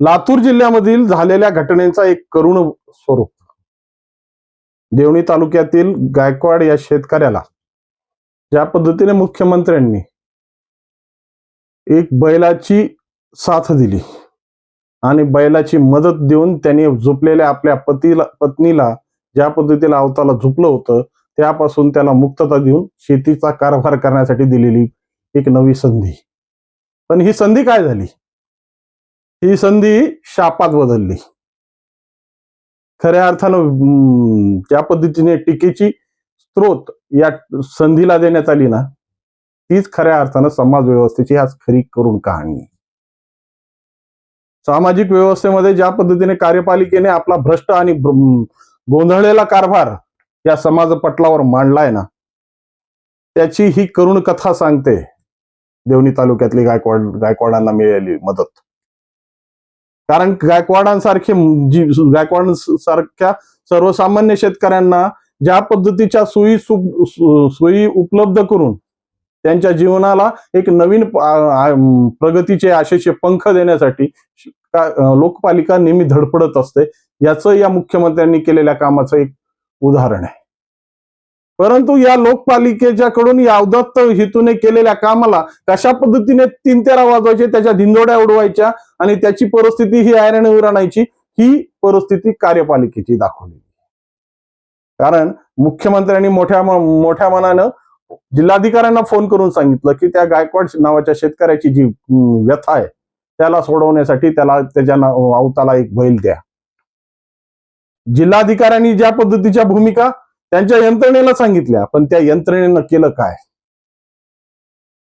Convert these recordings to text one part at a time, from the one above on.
लातूर जिल्ह्यामधील झालेल्या घटनेचा एक करुण स्वरूप. देवणी तालुक्यातील गायकवाड या शेतकऱ्याला ज्या पद्धतीने मुख्यमंत्र्यांनी एक बैलाची साथ दिली आणि बैलाची मदत देऊन त्यांनी झोपलेल्या आपल्या पत्नीला ज्या पद्धतीला अवताला झोपलं होतं त्यापासून त्याला मुक्तता देऊन शेतीचा कारभार करण्यासाठी दिलेली एक नवी संधी. पण ही संधी काय झाली? ही संधी शापात बदलली. खऱ्या अर्थानं ज्या पद्धतीने टीकेची स्त्रोत या संधीला देण्यात आली ना, तीच खऱ्या अर्थानं समाज व्यवस्थेची आज खरी करून कहाणी. सामाजिक व्यवस्थेमध्ये ज्या पद्धतीने कार्यपालिकेने आपला भ्रष्ट आणि गोंधळलेला कारभार या समाज पटलावर मांडलाय ना, त्याची ही करुण कथा सांगते देवणी तालुक्यातली गायकवाडांना मिळालेली मदत. कारण गायकवाडांसारख्या सर्वसामान्य शेतकऱ्यांना ज्या पद्धतीच्या सोयी उपलब्ध करून त्यांच्या जीवनाला एक नवीन प्रगतीचे आशेचे पंख देण्यासाठी लोकपालिका नेहमी धडपडत असते. याचं या मुख्यमंत्र्यांनी केलेल्या कामाचं एक उदाहरण आहे. परंतु या लोकपालिकेच्याकडून या अवदत्त हेतूने केलेल्या कामाला कशा पद्धतीने तीन तेरा वाजवायचे, त्याच्या धिंदोड्या उडवायच्या आणि त्याची परिस्थिती ही ऐरणीवर आणायची, ही परिस्थिती कार्यपालिकेची दाखवली. कारण मुख्यमंत्र्यांनी मोठ्या मनानं जिल्हाधिकाऱ्यांना फोन करून सांगितलं की त्या गायकवाड नावाच्या शेतकऱ्याची जी व्यथा आहे त्याला सोडवण्यासाठी त्याच्या अवताला एक बैल द्या. जिल्हाधिकाऱ्यांनी ज्या पद्धतीच्या भूमिका त्यांच्या यंत्रणेला सांगितल्या, पण त्या यंत्रणेनं केलं काय?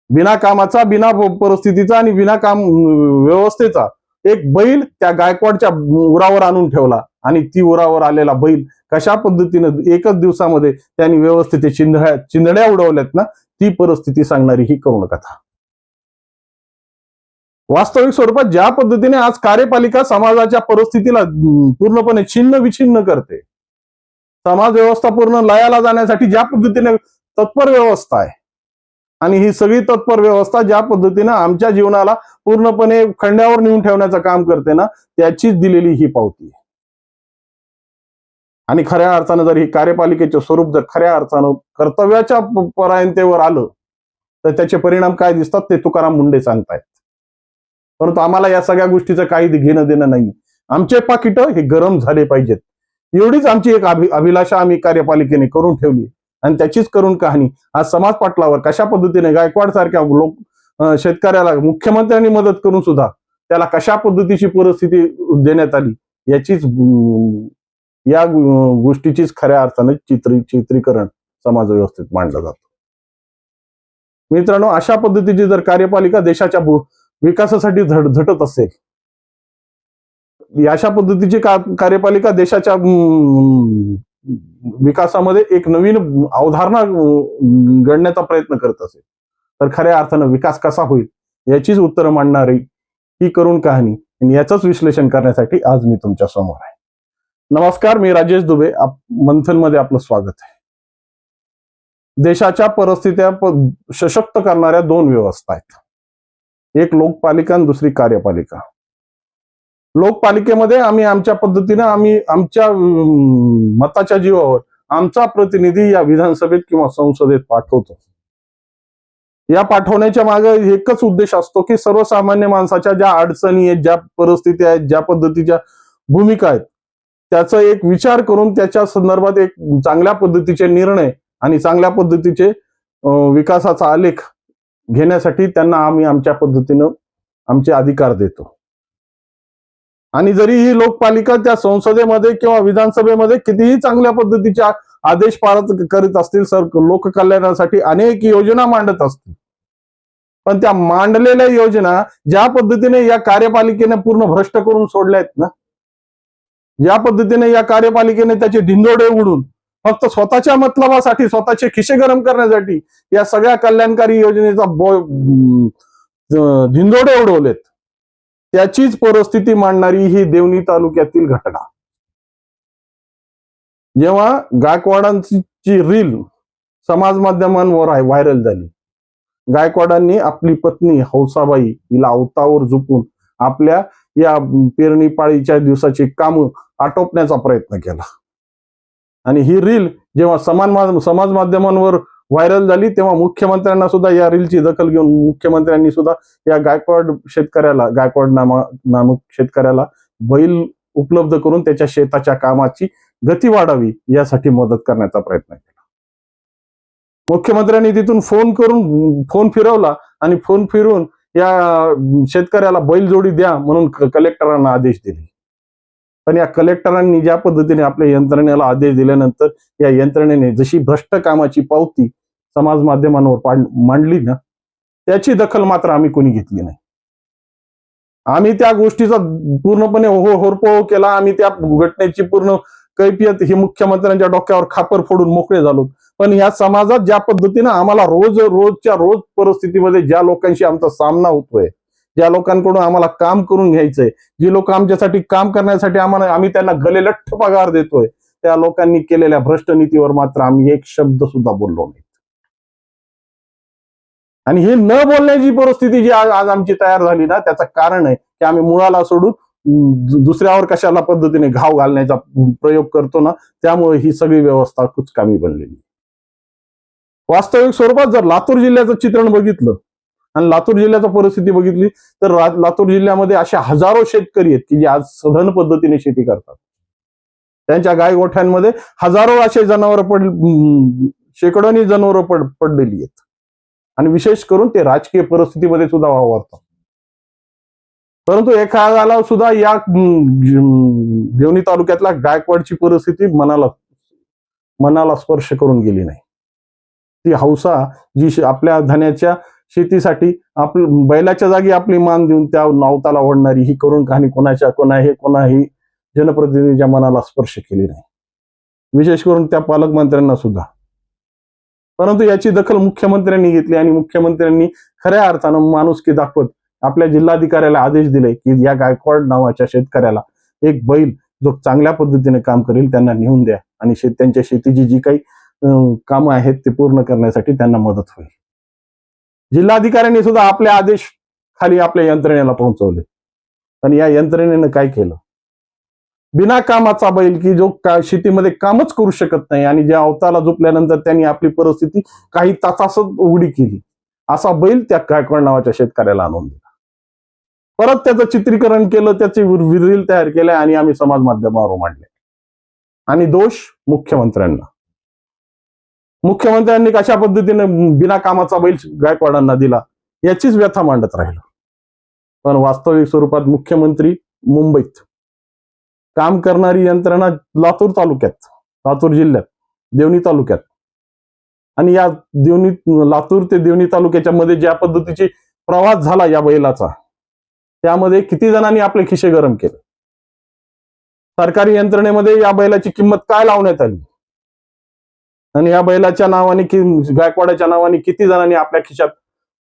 बिना कामाचा, बिना परिस्थितीचा आणि बिना काम व्यवस्थेचा एक बैल त्या गायकवाडच्या उरावर आणून ठेवला आणि ती उरावर आलेला बैल कशा पद्धतीनं एकच दिवसामध्ये त्यांनी व्यवस्थित चिंधड्या उडवल्यात ना, ती परिस्थिती सांगणारी ही करुण कथा. वास्तविक स्वरूपात ज्या पद्धतीने आज कार्यपालिका समाजाच्या परिस्थितीला पूर्णपणे छिन्न विछिन्न करते, समाज व्यवस्था पूर्ण लयाला जाण्यासाठी ज्या पद्धतीने तत्पर व्यवस्था आहे आणि ही सगळी तत्पर व्यवस्था ज्या पद्धतीने आमच्या जीवनाला पूर्णपणे खंड्यावर नेऊन ठेवण्याचं काम करते ना, त्याचीच दिलेली ही पावती आहे. आणि खऱ्या अर्थानं जर ही कार्यपालिकेचे स्वरूप जर खऱ्या अर्थानं कर्तव्याच्या परायणतेवर आलं तर त्याचे परिणाम काय दिसतात ते तुकाराम मुंडे सांगतायत. परंतु आम्हाला या सगळ्या गोष्टीचं काही घेणं देणं नाही. आमचे पाकिट हे गरम झाले पाहिजेत, एवढीच आमची एक अभिलाषा आम्ही कार्यपालिकेने करून ठेवली आणि त्याचीच करून कहाणी आज समाज पटलावर कशा पद्धतीने गायकवाड सारख्या शेतकऱ्याला मुख्यमंत्र्यांनी मदत करून सुद्धा त्याला कशा पद्धतीची परिस्थिती देण्यात आली, याचीच या गोष्टीचीच खऱ्या अर्थाने चित्रीकरण समाज व्यवस्थेत मांडलं जातं. मित्रांनो, अशा पद्धतीची जर कार्यपालिका देशाच्या विकासासाठी झटत असेल, अशा पद्धतीची कार्यपालिका देशाच्या विकासामध्ये एक नवीन अवधारणा घडण्याचा प्रयत्न करत असेल, तर खऱ्या अर्थानं विकास कसा होईल याचीच उत्तरं मांडणारी ही करुण कहाणी आणि याचंच विश्लेषण करण्यासाठी आज मी तुमच्या समोर आहे. नमस्कार, मी राजेश दुबे. मंथन मध्ये आपलं स्वागत आहे. देशाच्या परिस्थित्या सशक्त करणाऱ्या दोन व्यवस्था आहेत, एक लोकपालिका आणि दुसरी कार्यपालिका. लोकपालिकेमध्ये आम्ही आमच्या पद्धतीने आमच्या मताच्या जीवावर आमचा प्रतिनिधी या विधानसभेत किंवा संसदेत पाठवतो. या पाठवण्याच्या मागे एकच उद्देश असतो की सर्वसामान्य माणसाच्या ज्या अडचणी आहेत, ज्या परिस्थिती आहेत, ज्या पद्धतीच्या भूमिका आहेत, त्याचा एक विचार करून त्याच्या संदर्भात एक चांगल्या पद्धतीचे निर्णय आणि चांगल्या पद्धतीचे विकासाचा आलेख घेण्यासाठी त्यांना आम्ही आमच्या पद्धतीनं आमचे अधिकार देतो. आणि जरी ही लोकपालिका त्या संसदेमध्ये किंवा विधानसभेमध्ये कितीही चांगल्या पद्धतीच्या आदेश पारित करीत असतील, लोककल्याणासाठी अनेक योजना मांडत असतील, पण त्या मांडलेल्या योजना ज्या पद्धतीने या कार्यपालिकेने पूर्ण भ्रष्ट करून सोडल्या आहेत ना, ज्या पद्धतीने या कार्यपालिकेने त्याचे ढिंडोरे उडून फक्त स्वतःच्या मतलबासाठी, स्वतःचे खिसे गरम करण्यासाठी या सगळ्या कल्याणकारी योजनेचा ढिंडोरे उडवलेत, त्याचीच परिस्थिती मांडणारी ही देवणी तालुक्यातील घटना. जेव्हा गायकवाडांची रील समाज माध्यमांवर व्हायरल झाली, गायकवाडांनी आपली पत्नी हौसाबाई हिला अवतावर झोपून आपल्या या पेरणी पाळीच्या दिवसाची कामं आटोपण्याचा प्रयत्न केला. आणि ही रील जेव्हा समाज माध्यमांवर व्हायरल झाली तेव्हा मुख्यमंत्र्यांना सुद्धा या रीलची दखल घेऊन मुख्यमंत्र्यांनी सुद्धा या गायकवाड नामक शेतकऱ्याला बैल उपलब्ध करून त्याच्या शेताच्या कामाची गती वाढावी यासाठी मदत करण्याचा प्रयत्न केला. मुख्यमंत्र्यांनी तिथून फोन फिरवला आणि फोन फिरून या शेतकऱ्याला बैलजोडी द्या म्हणून कलेक्टरांना आदेश दिले. पण या कलेक्टरांनी ज्या पद्धतीने आपल्या यंत्रणेला आदेश दिल्यानंतर या यंत्रणेने जशी भ्रष्ट कामाची पावती समाज माध्यमांवर मांडली ना, त्याची दखल मात्र आम्ही कोणी घेतली नाही. आम्ही त्या गोष्टीचा पूर्णपणे होरपोळ केला. आम्ही त्या घटनेची पूर्ण कैफियत ही मुख्यमंत्र्यांच्या डोक्यावर खापर फोडून मोकळे झालो. पण या समाजात ज्या पद्धतीनं आम्हाला रोजच्या रोज परिस्थितीमध्ये ज्या लोकांशी आमचा सामना होतोय, ज्या लोकांकडून आम्हाला काम करून घ्यायचंय, जी लोक आमच्यासाठी काम करण्यासाठी आम्ही त्यांना गलेलठ्ठ पगार देतोय, त्या लोकांनी केलेल्या भ्रष्ट नीतीवर मात्र आम्ही एक शब्द सुद्धा बोललो नाही. आणि ही न बोलण्याची परिस्थिती जी आज आमची तयार झाली ना, त्याचं कारण आहे की आम्ही मुळाला सोडून दुसऱ्यावर कशाला पद्धतीने घाव घालण्याचा प्रयोग करतो ना, त्यामुळे ही सगळी व्यवस्था कुचकामी बनलेली. वास्तविक स्वरूपात जर लातूर जिल्ह्याचं चित्रण बघितलं आणि लातूर जिल्ह्याची परिस्थिती बघितली तर लातूर जिल्ह्यामध्ये असे हजारो शेतकरी आहेत की जे आज सधन पद्धतीने शेती करतात. त्यांच्या गायगोठ्यांमध्ये हजारो असे जनावर शेकडोनी जनावर पडलेली आहेत आणि विशेष करून ते राजकीय परिस्थितीमध्ये सुद्धा वावरतात. परंतु एखाद्याला सुद्धा या देवणी तालुक्यातल्या गायकवाडची परिस्थिती मनाला स्पर्श करून गेली नाही. ती हौसा जी आपल्या धन्याच्या शेतीसाठी बैलाच्या जागी आपली मान देऊन त्या नावताला ओढणारी ही करून कहाणी कोणाही जनप्रतिनिधीच्या मनाला स्पर्श केली नाही, विशेष करून त्या पालकमंत्र्यांना सुद्धा. परंतु याची दखल मुख्यमंत्र्यांनी घेतली आणि मुख्यमंत्र्यांनी खऱ्या अर्थानं माणुसकी दाखवत आपल्या जिल्हाधिकाऱ्याला आदेश दिले की या गायकवाड नावाच्या शेतकऱ्याला एक बैल जो चांगल्या पद्धतीने काम करेल त्यांना नेऊन द्या आणि त्यांच्या शेतीची जी काही कामं आहेत ते पूर्ण करण्यासाठी त्यांना मदत होईल. जिल्हाधिकाऱ्यांनी सुद्धा आपले आदेश खाली आपल्या यंत्रणेला पोहोचवले. पण या यंत्रणेनं काय केलं? बिना कामाचा बैल की जो शेतीमध्ये कामच करू शकत नाही आणि ज्या अवताला झोपल्यानंतर त्यांनी आपली परिस्थिती काही तासातच उघडी केली, असा बैल त्या गायकवाड नावाच्या शेतकऱ्याला आणून दिला. परत त्याचं चित्रीकरण केलं, त्याचे रील तयार केल्या आणि आम्ही समाज माध्यमावर मांडले. आणि दोष मुख्यमंत्र्यांनी कशा पद्धतीने बिना कामाचा बैल गायकवाडांना दिला याचीच व्यथा मांडत राहिलो. पण वास्तविक स्वरूपात मुख्यमंत्री मुंबईत, काम करणारी यंत्रणा लातूर जिल्ह्यात देवणी तालुक्यात, आणि या लातूर ते देवणी तालुक्याच्या मध्ये ज्या पद्धतीची प्रवास झाला या बैलाचा, त्यामध्ये किती जणांनी आपले खिसे गरम केले. सरकारी यंत्रणेमध्ये या बैलाची किंमत काय लावण्यात आली आणि या बैलाच्या नावाने गायकवाडाच्या नावाने किती जणांनी आपल्या खिशात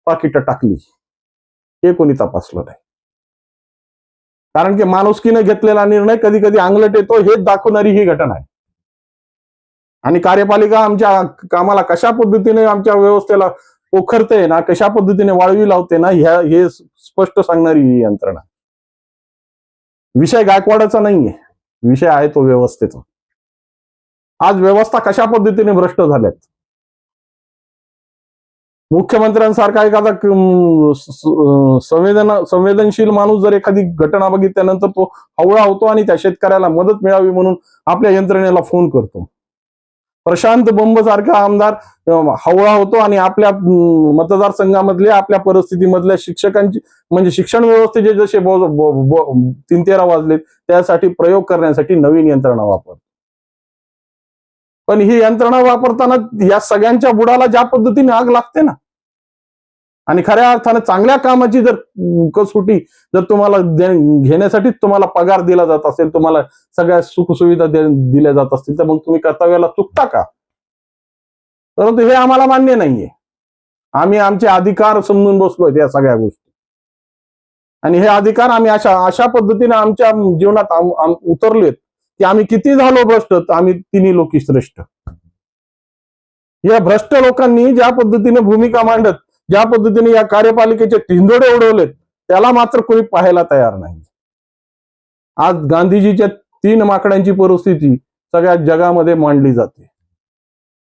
पाकिटं टाकली हे कोणी तपासलं नाही. कारण की माणुसकीने घेतलेला निर्णय कधी कधी अंगलट येतो हेच दाखवणारी ही घटना आहे. आणि कार्यपालिका आमच्या कामाला कशा पद्धतीने आमच्या व्यवस्थेला पोखरते ना, कशा पद्धतीने वाळवी लावते ना, हे स्पष्ट सांगणारी ही यंत्रणा. विषय गायकवाडाचा नाहीये, विषय आहे तो व्यवस्थेचा. आज व्यवस्था कशा पद्धतीने भ्रष्ट झाल्यात. मुख्यमंत्र्यांसारखा एखादा संवेदनशील माणूस जर एखादी घटना बघितल्यानंतर तो हवळा होतो आणि त्या शेतकऱ्याला मदत मिळावी म्हणून आपल्या यंत्रणेला फोन करतो. प्रशांत बंब सारखा आमदार हवळा होतो आणि आपल्या मतदारसंघामधल्या आपल्या परिस्थितीमधल्या शिक्षकांची म्हणजे शिक्षण व्यवस्थेचे जसे 3-13 वाजलेत त्यासाठी प्रयोग करण्यासाठी नवीन यंत्रणा वापरतो. पण ही यंत्रणा वापरताना या सगळ्यांच्या बुडाला ज्या पद्धतीने आग लागते ना, आणि खऱ्या अर्थाने चांगल्या कामाची जर कसोटी जर तुम्हाला घेण्यासाठी तुम्हाला पगार दिला जात असेल, तुम्हाला सगळ्या सुखसुविधा दिल्या जात असतील, तर मग तुम्ही कर्तव्याला चुकता का? परंतु हे आम्हाला मान्य नाहीये. आम्ही आमचे अधिकार समजून बसलोय या सगळ्या गोष्टी, आणि हे अधिकार आम्ही अशा पद्धतीने आमच्या जीवनात उतरलेत की आम्ही किती झालो भ्रष्ट, आम्ही तिन्ही लोकी श्रेष्ठ. या भ्रष्ट लोकांनी ज्या पद्धतीने भूमिका मांडत, ज्या पद्धतीने या कार्यपालिकेचे टिंडोडे उडवलेत, त्याला मात्र कोणी पाहायला तयार नाही. आज गांधीजीच्या 3 माकडांची परिस्थिती सगळ्या जगामध्ये मांडली जाते.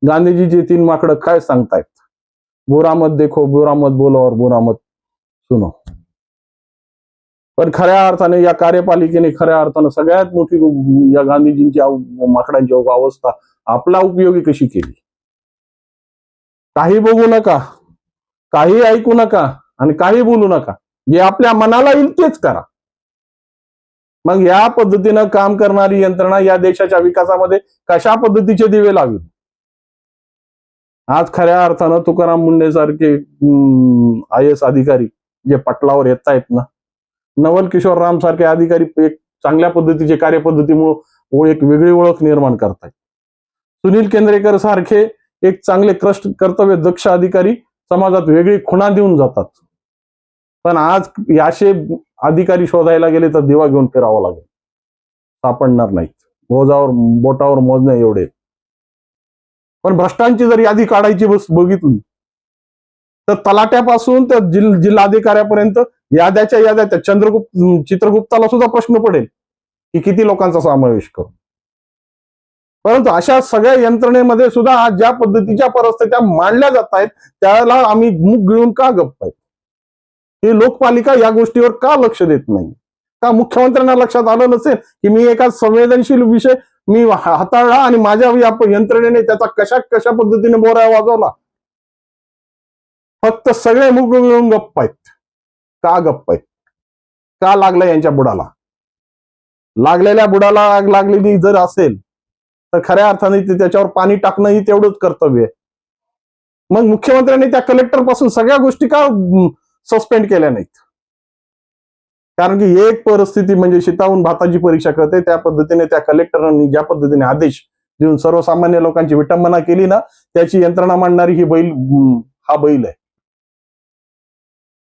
गांधीजीची 3 माकडं काय सांगतायत? बुरा मत देखो, बुरा मत बोलो और बुरा मत सुनो. पण खऱ्या अर्थाने या कार्यपालिकेने खऱ्या अर्थानं सगळ्यात मोठी या गांधीजींची माकडांची अवस्था आपला उपयोगी कशी केली. काही बघू नका, काही ऐकू नका आणि काही बोलू नका. जे आपल्या मनाला येईल तेच करा. मग या पद्धतीनं काम करणारी यंत्रणा या देशाच्या विकासामध्ये कशा पद्धतीचे दिवे लावेल. आज खऱ्या अर्थानं तुकाराम मुंडे सारखे IAS अधिकारी जे पटलावर येत आहेत ना, नवल किशोर राम सारखे अधिकारी एक चांगल्या पद्धतीचे कार्यपद्धतीमुळे एक वेगळी ओळख निर्माण करतायत. सुनील केंद्रेकर सारखे एक चांगले कर्तव्य दक्ष अधिकारी समाजात वेगळी खुणा देऊन जातात. पण आज याशे अधिकारी शोधायला गेले तर दिवा घेऊन फिरावं लागेल, सापडणार नाहीत. बोटावर मोजणे एवढे. पण भ्रष्टांची जर यादी काढायची बघितली तर तलाट्यापासून तर जिल्हाधिकाऱ्यापर्यंत याद्या त्या चित्रगुप्ताला सुद्धा प्रश्न पडेल की किती लोकांचा समावेश करू. परंतु अशा सगळ्या यंत्रणेमध्ये सुद्धा ज्या पद्धतीच्या परिस्थित्या मांडल्या जात आहेत त्याला आम्ही मुख गिळून का गप्प आहेत. ही लोकपालिका या गोष्टीवर का लक्ष देत नाही? का मुख्यमंत्र्यांना लक्षात आलं नसेल की मी एका संवेदनशील विषय मी हाताळला आणि माझ्या यंत्रणेने त्याचा कशा पद्धतीने बोरा वाजवला. फक्त सगळे मुख गिळून गप्प आहेत. का गप्प आहेत? का लागलं यांच्या बुडाला? लागलेल्या बुडाला आग लागलेली जर असेल तर खऱ्या अर्थाने त्याच्यावर पाणी टाकणं ही तेवढंच कर्तव्य आहे. मग मुख्यमंत्र्यांनी त्या कलेक्टर पासून सगळ्या गोष्टी का सस्पेंड केल्या नाहीत? कारण की एक परिस्थिती म्हणजे शितावून भाताची परीक्षा करते. त्या पद्धतीने त्या कलेक्टरांनी ज्या पद्धतीने आदेश देऊन सर्वसामान्य लोकांची विटंबना केली ना, त्याची यंत्रणा मांडणारी हा बैल आहे.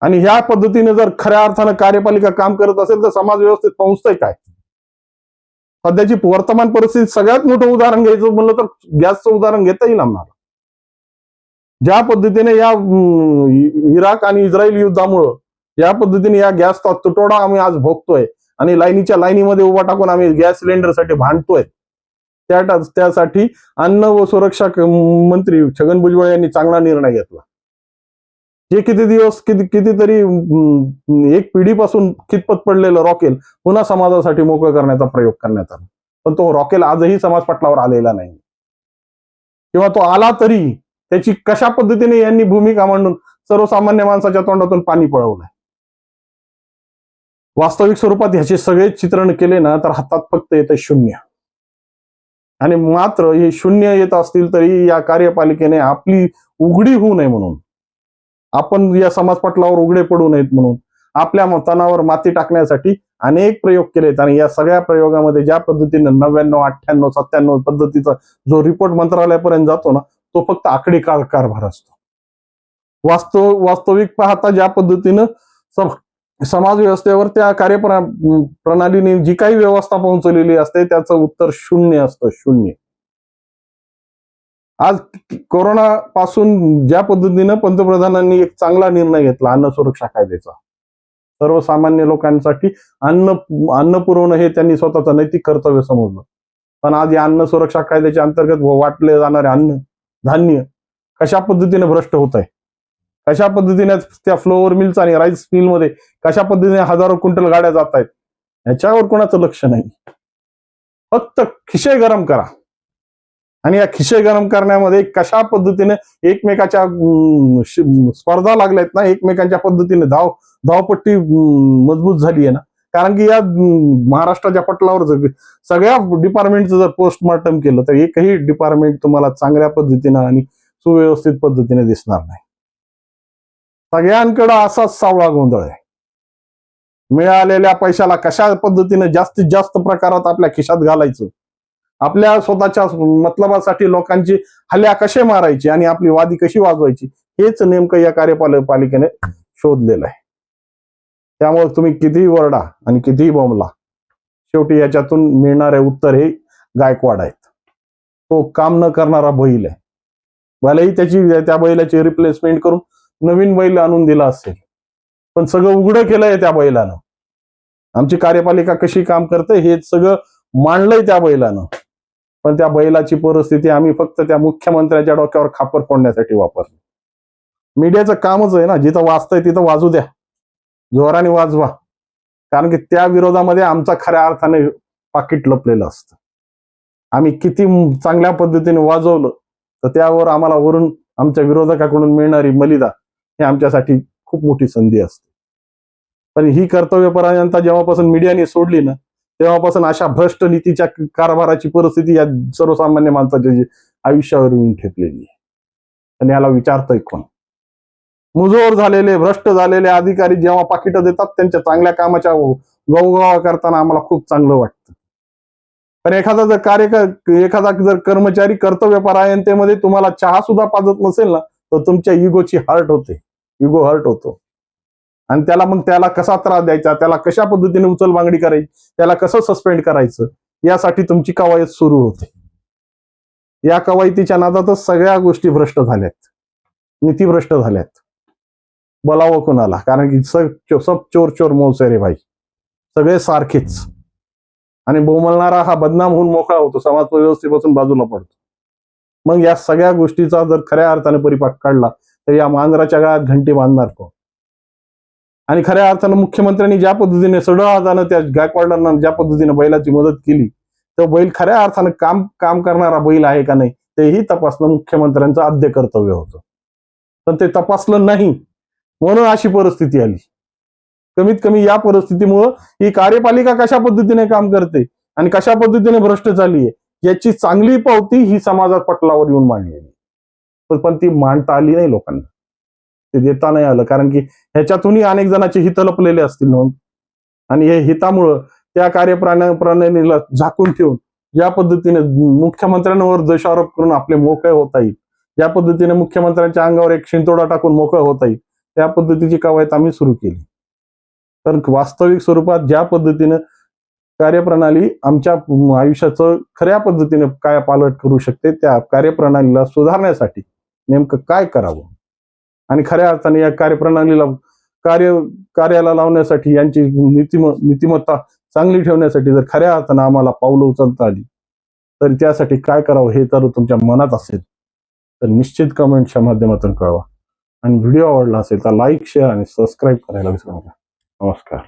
आणि ह्या पद्धतीने जर खऱ्या अर्थानं कार्यपालिका काम करत असेल तर समाज व्यवस्थेत पोहोचतंय काय? सध्याची वर्तमान परिस्थिती सगळ्यात मोठं उदाहरण घ्यायचं म्हणलं तर गॅसचं उदाहरण घेता येईल आम्हाला. ज्या पद्धतीने या इराक आणि इस्रायल युद्धामुळं या पद्धतीने या गॅसचा तुटवडा आम्ही आज भोगतोय आणि लाईनीमध्ये उभा टाकून आम्ही गॅस सिलेंडरसाठी भांडतोय. त्यासाठी अन्न व सुरक्षा मंत्री छगन भुजबळ यांनी चांगला निर्णय घेतला. जे किती दिवस कितीतरी एक पिढीपासून खितपत पडलेलं रॉकेल पुन्हा समाजासाठी मोकळं करण्याचा प्रयोग करण्यात आला. पण तो रॉकेल आजही समाजपटलावर आलेला नाही. किंवा तो आला तरी त्याची कशा पद्धतीने यांनी भूमिका मांडून सर्वसामान्य माणसाच्या तोंडातून पाणी पळवलंय. वास्तविक स्वरूपात ह्याचे सगळे चित्रण केले ना तर हातात फक्त येतं शून्य. आणि मात्र हे शून्य येत असतील तरी या कार्यपालिकेने आपली उघडी होऊ नये म्हणून, आपण या समाजपटलावर उघडे पडू नयेत म्हणून आपल्या मतांवर माती टाकण्यासाठी अनेक प्रयोग केलेत. आणि या सगळ्या प्रयोगामध्ये ज्या पद्धतीने 99, 98, 97 पद्धतीचा जो रिपोर्ट मंत्रालयापर्यंत जातो ना तो फक्त आकडी कारभार असतो. वास्तविक पाहता ज्या पद्धतीनं समाज व्यवस्थेवर त्या कार्यप्रणालीने जी काही व्यवस्था पोहोचवलेली असते त्याचं उत्तर शून्य असतं. शून्य. आज कोरोना पासून ज्या पद्धतीनं पंतप्रधानांनी एक चांगला निर्णय घेतला अन्न सुरक्षा कायद्याचा, सर्वसामान्य लोकांसाठी अन्न पुरवणं हे त्यांनी स्वतःचं नैतिक कर्तव्य समजलं. पण आज या अन्न सुरक्षा कायद्याच्या अंतर्गत वाटले जाणारे अन्न धान्य कशा पद्धतीने भ्रष्ट होत आहे, कशा पद्धतीने त्या फ्लोअर मिल्स आणि राईस मिलमध्ये कशा पद्धतीने हजारो क्विंटल गाड्या जात आहेत याच्यावर कोणाचं लक्ष नाही. फक्त खिशे गरम करा. आणि या खिशे गरम करण्यामध्ये कशा पद्धतीने एकमेकाच्या स्पर्धा लागल्यात ना, एकमेकांच्या पद्धतीने धावपट्टी मजबूत झाली आहे ना. कारण की या महाराष्ट्राच्या पटलावर सगळ्या डिपार्टमेंटचं जर पोस्टमॉर्टम केलं तर एकही डिपार्टमेंट तुम्हाला चांगल्या पद्धतीनं आणि सुव्यवस्थित पद्धतीने दिसणार नाही. सगळ्यांकडे असाच सावळा गोंधळ आहे. मिळालेल्या पैशाला कशा पद्धतीने जास्तीत जास्त प्रकारात आपल्या खिशात घालायचं, आपल्या स्वतःच्या मतलबासाठी लोकांची हल्ल्या कसे मारायची आणि आपली वादी कशी वाजवायची हेच नेमकं या कार्यपालिकेने शोधलेलं आहे. त्यामुळे तुम्ही कितीही वरडा आणि कितीही बोंबला, शेवटी याच्यातून मिळणारे उत्तर हे गायकवाड आहेत. तो काम न करणारा बैल आहे. भलेही त्या बैलाची रिप्लेसमेंट करून नवीन बैल आणून दिला असेल पण सगळं उघडं केलंय त्या बैलानं. आमची कार्यपालिका कशी काम करते हे सगळं मांडलंय त्या बैलानं. पण त्या बैलाची परिस्थिती आम्ही फक्त त्या मुख्यमंत्र्याच्या डोक्यावर खापर फोडण्यासाठी वापरली. मीडियाचं कामच आहे ना, जिथं वाजतंय तिथं वाजू द्या, जोराने वाजवा. कारण की त्या विरोधामध्ये आमचा खऱ्या अर्थाने पाकिट लपलेलं असतं. आम्ही किती चांगल्या पद्धतीने वाजवलं तर त्यावर आम्हाला वरून आमच्या विरोधकाकडून मिळणारी मलिदा ही आमच्यासाठी खूप मोठी संधी असते. पण ही कर्तव्यपरायणता जेव्हापासून मीडियाने सोडली ना, तेव्हापासून अशा भ्रष्ट नीतीच्या कारभाराची परिस्थिती या सर्वसामान्य माणसाच्या आयुष्यावर येऊन ठेपलेली आहे. आणि याला विचारतोय कोण? मुजोर झालेले, भ्रष्ट झालेले अधिकारी जेव्हा पाकिटं देतात त्यांच्या चांगल्या कामाच्या गवगवा करताना आम्हाला खूप चांगलं वाटतं. पण एखादा जर कर्मचारी कर्तव्यपरायणतेमध्ये तुम्हाला चहा सुद्धा पाजत नसेल ना, तर तुमच्या इगोची हर्ट होते, इगो हर्ट होतो. आणि त्याला कसा त्रास द्यायचा, त्याला कशा पद्धतीने उचलबांगडी करायची, त्याला कसं सस्पेंड करायचं, यासाठी तुमची कवायत सुरू होते. या कवायतीच्या नादातच सगळ्या गोष्टी भ्रष्ट झाल्यात, नीतीभ्रष्ट झाल्यात. बोलावं कोणाला? कारण की सब चोर चोर मौसे रे भाई, सगळे सारखेच. आणि बोंबलणारा हा बदनाम होऊन मोकळा होतो, समाज व्यवस्थेपासून बाजूला पडतो. मग या सगळ्या गोष्टीचा जर खऱ्या अर्थाने परिपाक काढला तर या मांजराच्या गळ्यात घंटी बांधणार कोण? आणि खऱ्या अर्थानं मुख्यमंत्र्यांनी ज्या पद्धतीने सडळाजानं त्या गायकवाडांना ज्या पद्धतीने बैलाची मदत केली, तो बैल खऱ्या अर्थानं काम करणारा बैल आहे का नाही तेही तपासणं मुख्यमंत्र्यांचं आद्य कर्तव्य होतं. पण ते तपासलं नाही, म्हणून अशी परिस्थिती आली. कमीत कमी या परिस्थितीमुळं ही कार्यपालिका कशा पद्धतीने काम करते आणि कशा पद्धतीने भ्रष्ट झाली आहे याची चांगली पावती ही समाजात पटलावर येऊन मांडलेली. पण ती मांडता आली नाही लोकांना, ते देता नाही आलं. कारण की ह्याच्यातूनही अनेक जणांचे हित लपलेले असतील म्हणून. आणि हे हितामुळं त्या कार्यप्रणालीला झाकून ठेवून ज्या पद्धतीने मुख्यमंत्र्यांवर दोषारोप करून आपले मोकळे होता येईल, ज्या पद्धतीने मुख्यमंत्र्यांच्या अंगावर एक शिंतोडा टाकून मोकळं होता येईल, त्या पद्धतीची कवायत आम्ही सुरू केली. तर वास्तविक स्वरूपात ज्या पद्धतीनं कार्यप्रणाली आमच्या आयुष्याचं खऱ्या पद्धतीने काय पालट करू शकते, त्या कार्यप्रणालीला सुधारण्यासाठी नेमकं काय करावं आणि खऱ्या अर्थाने या कार्यप्रणालीला कार्याला लावण्यासाठी यांची नीतिमत्ता चांगली ठेवण्यासाठी जर खऱ्या अर्थानं आम्हाला पावलं उचलता आली तर त्यासाठी काय करावं हे जर तुमच्या मनात असेल तर निश्चित कमेंटच्या माध्यमातून कळवा. आणि व्हिडिओ आवडला असेल तर लाईक, शेअर आणि सबस्क्राईब करायला विसरू नका. नमस्कार.